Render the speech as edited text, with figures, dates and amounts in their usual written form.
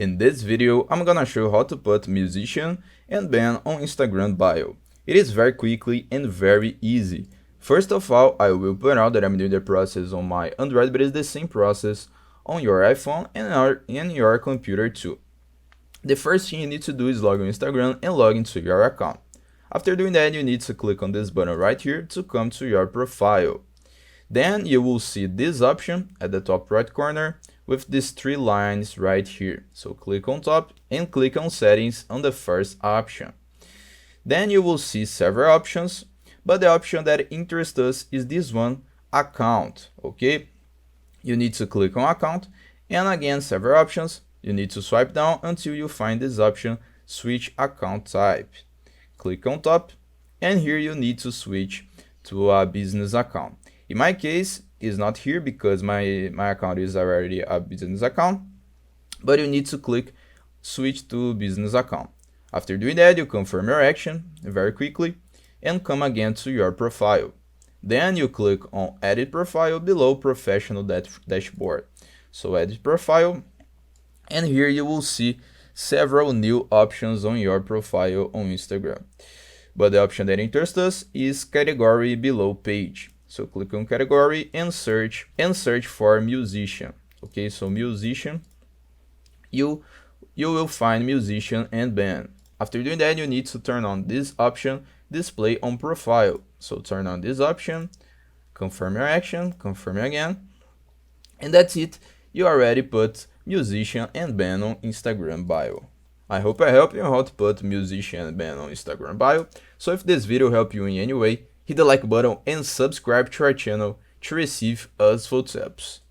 In this video, I'm gonna show you how to put musician and band on Instagram bio. It is very quickly and very easy. First of all, I will point out that I'm doing the process on my Android, but it's the same process on your iPhone and in your computer too. The first thing you need to do is log on Instagram and log into your account. After doing that, you need to click on this button right here to come to your profile. Then you will see this option at the top right corner with these three lines right here. So click on top and click on settings on the first option. Then you will see several options, but the option that interests us is this one, account, okay? You need to click on account and again several options. You need to swipe down until you find this option, switch account type. Click on top and here you need to switch to a business account. In my case, it's not here because my account is already a business account, but you need to click switch to business account. After doing that, you confirm your action very quickly and come again to your profile. Then you click on edit profile below professional dashboard. So edit profile, and here you will see several new options on your profile on Instagram. But the option that interests us is category below page. So click on category and search for musician. Okay, so musician, you will find musician and band. After doing that, you need to turn on this option, display on profile. So turn on this option, confirm your action, confirm again, and that's it. You already put musician and band on Instagram bio. I hope I helped you how to put musician and band on Instagram bio. So if this video helped you in any way, hit the like button and subscribe to our channel to receive useful tips.